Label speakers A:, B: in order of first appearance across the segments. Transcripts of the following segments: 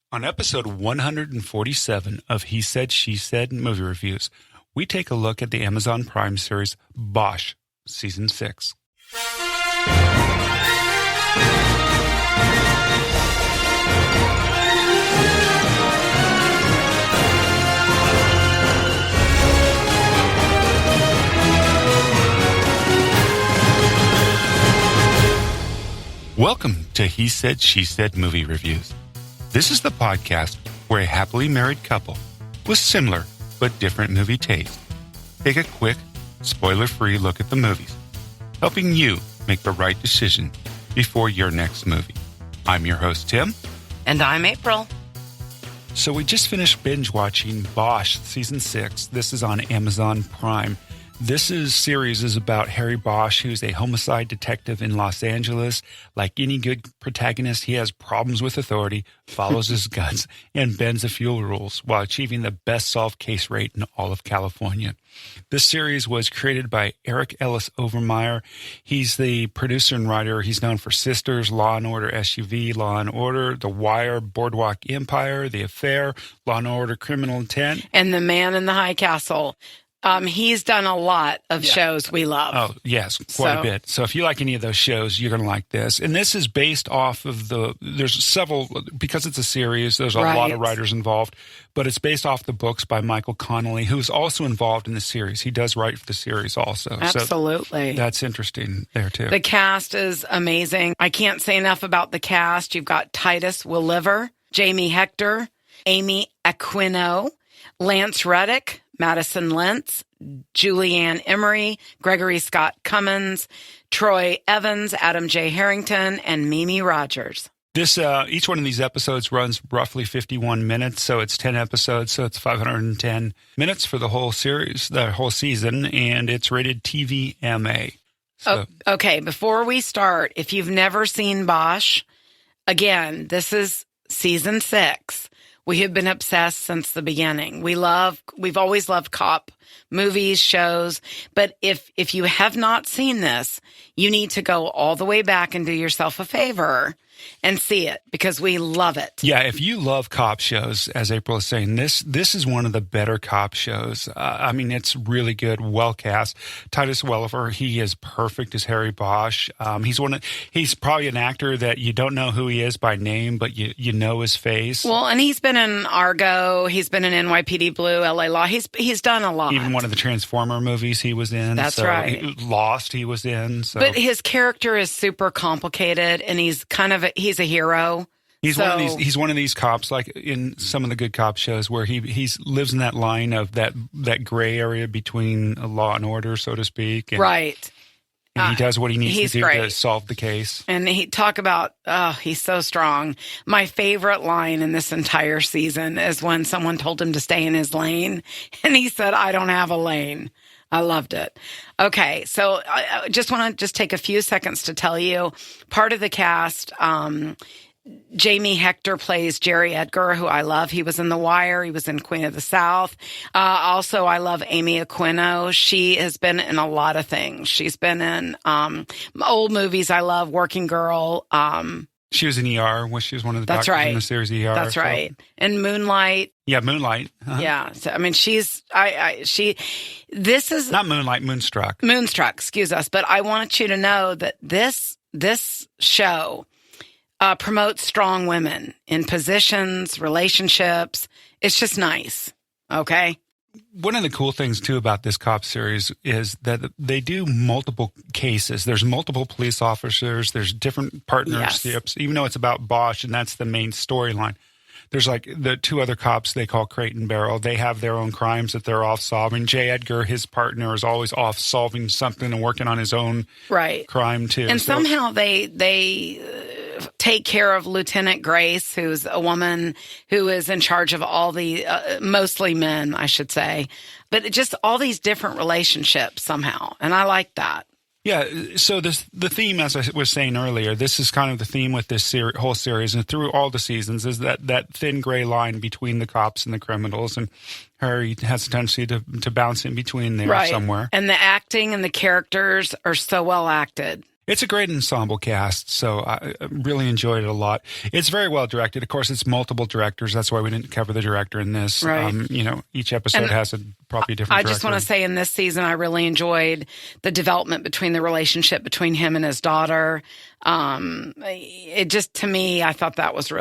A: On episode 147 of He Said, She Said Movie Reviews, we take a look at the Amazon Prime series Bosch, Season 6. Welcome to He Said, She Said Movie Reviews. This is the podcast where a happily married couple with similar but different movie tastes take a quick, spoiler-free look at the movies, helping you make the right decision before your next movie. I'm your host, Tim.
B: And I'm April.
A: So we just finished binge-watching Bosch Season 6. This is on Amazon Prime. This series is about Harry Bosch, who's a homicide detective in Los Angeles. Like any good protagonist, he has problems with authority, follows his guts, and bends the fuel rules while achieving the best solved case rate in all of California. This series was created by Eric Ellis Overmyer. He's the producer and writer. He's known for Sisters, Law & Order SUV, Law & Order, The Wire, Boardwalk Empire, The Affair, Law & Order Criminal Intent.
B: And The Man in the High Castle. He's done a lot of shows we love.
A: Oh, yes, quite a bit. So if you like any of those shows, you're going to like this. And this is based off of there's several, because it's a series, there's a lot of writers involved, but it's based off the books by Michael Connelly, who's also involved in the series. He does write for the series also.
B: Absolutely.
A: So that's interesting there, too.
B: The cast is amazing. I can't say enough about the cast. You've got Titus Welliver, Jamie Hector, Amy Aquino, Lance Reddick, Madison Lentz, Julianne Emery, Gregory Scott Cummins, Troy Evans, Adam J. Harrington, and Mimi Rogers.
A: This each one of these episodes runs roughly 51 minutes, so it's 10 episodes, so it's 510 minutes for the whole series, the whole season, and it's rated TVMA. So.
B: Okay, before we start, if you've never seen Bosch, again, this is season 6. We have been obsessed since the beginning. We've always loved cop movies, shows, but if you have not seen this, you need to go all the way back and do yourself a favor and see it, because we love it.
A: Yeah, if you love cop shows, as April is saying, this is one of the better cop shows. I mean, it's really good, well cast. Titus Welliver, he is perfect as Harry Bosch. He's probably an actor that you don't know who he is by name, but you know his face.
B: Well, and he's been in Argo, he's been in NYPD Blue, LA Law. He's done a lot.
A: Even one of the Transformer movies he was in.
B: That's right.
A: Lost he was in. So.
B: But his character is super complicated, and he's a hero.
A: He's one of these cops, like in some of the good cop shows, where he lives in that line of that gray area between law and order, so to speak. And,
B: right.
A: And he does what he needs to do to solve the case.
B: And he's so strong. My favorite line in this entire season is when someone told him to stay in his lane, and he said, "I don't have a lane." I loved it. Okay, so I just want to take a few seconds to tell you, part of the cast, Jamie Hector plays Jerry Edgar, who I love. He was in The Wire. He was in Queen of the South. Also, I love Amy Aquino. She has been in a lot of things. She's been in old movies I love, Working Girl.
A: She was in ER. She was one of the
B: doctors
A: in the series ER.
B: That's right. And Moonlight.
A: Yeah, Moonlight. Uh-huh.
B: Yeah. So, I mean, this is...
A: Not Moonlight, Moonstruck.
B: Moonstruck, excuse us. But I want you to know that this show promotes strong women in positions, relationships. It's just nice. Okay?
A: One of the cool things, too, about this cop series is that they do multiple cases. There's multiple police officers. There's different partnerships, even though it's about Bosch, and that's the main storyline. There's like the two other cops they call Crate and Barrel. They have their own crimes that they're off solving. J. Edgar, his partner, is always off solving something and working on his own crime, too.
B: And somehow they take care of Lieutenant Grace, who's a woman who is in charge of all the, mostly men, I should say, but just all these different relationships somehow. And I like that.
A: Yeah, so the theme, as I was saying earlier, this is kind of the theme with this whole series and through all the seasons is that thin gray line between the cops and the criminals, and Harry has a tendency to bounce in between there somewhere.
B: And the acting and the characters are so well acted.
A: It's a great ensemble cast, so I really enjoyed it a lot. It's very well directed. Of course, it's multiple directors. That's why we didn't cover the director in this.
B: Right.
A: Each episode has probably a different director.
B: I just want to say in this season, I really enjoyed the development between the relationship between him and his daughter. It just, to me, I thought that was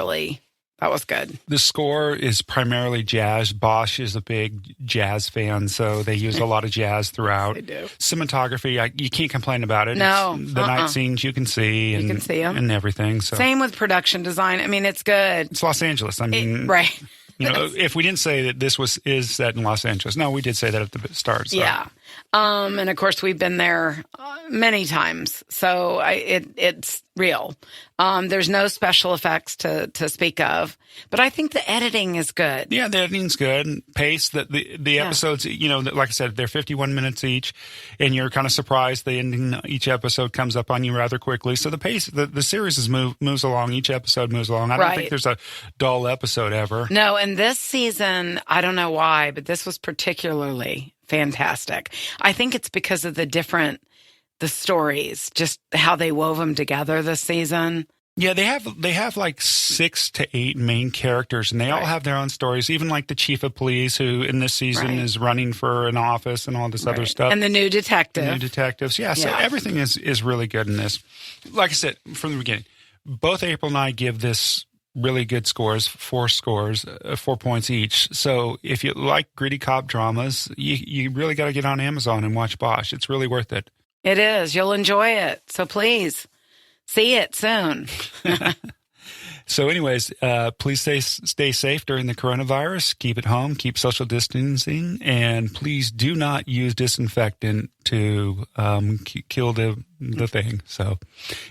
B: good.
A: The score is primarily jazz. Bosch is a big jazz fan, so they use a lot of jazz throughout.
B: They do.
A: Cinematography, you can't complain about it.
B: No.
A: The night scenes you can see.
B: You can see them.
A: And everything. So.
B: Same with production design. I mean, it's good.
A: It's Los Angeles. I mean,
B: right.
A: If we didn't say that this is set in Los Angeles. No, we did say that at the start. So.
B: Yeah. And of course, we've been there many times. So it's real. There's no special effects to speak of. But I think the editing is good.
A: Yeah, the editing's good. Pace, the episodes, like I said, they're 51 minutes each. And you're kind of surprised the ending, each episode comes up on you rather quickly. So the pace, the series moves along. Each episode moves along. I don't think there's a dull episode ever.
B: No, and this season, I don't know why, but this was particularly fantastic. I think it's because of the stories, just how they wove them together this season.
A: Yeah, they have like 6 to 8 main characters, and they all have their own stories. Even like the chief of police, who in this season is running for an office and all this other stuff,
B: and the new detective,
A: Yeah, so everything is really good in this. Like I said from the beginning, both April and I give this really good scores, 4 points each. So if you like gritty cop dramas, you really got to get on Amazon and watch Bosch. It's really worth it.
B: It is. You'll enjoy it. So please see it soon.
A: So anyways, please stay safe during the coronavirus. Keep it home. Keep social distancing. And please do not use disinfectant to kill the thing. So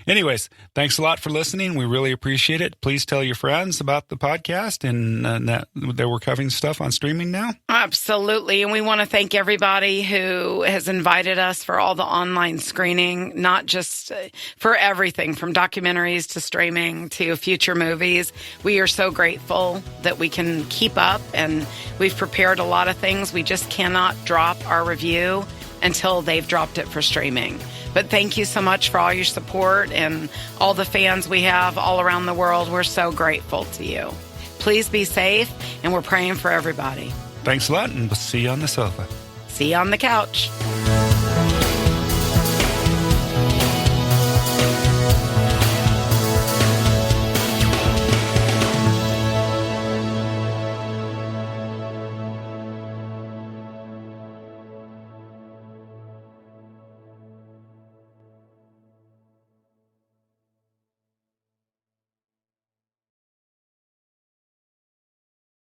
A: anyways, thanks a lot for listening. We really appreciate it. Please tell your friends about the podcast and that we're covering stuff on streaming now.
B: Absolutely. And we want to thank everybody who has invited us for all the online screening, not just for everything from documentaries to streaming to future movies. We are so grateful that we can keep up, and we've prepared a lot of things. We just cannot drop our review until they've dropped it for streaming. But thank you so much for all your support and all the fans we have all around the world. We're so grateful to you. Please be safe, and we're praying for everybody.
A: Thanks a lot, and we'll see you on the sofa.
B: See you on the couch.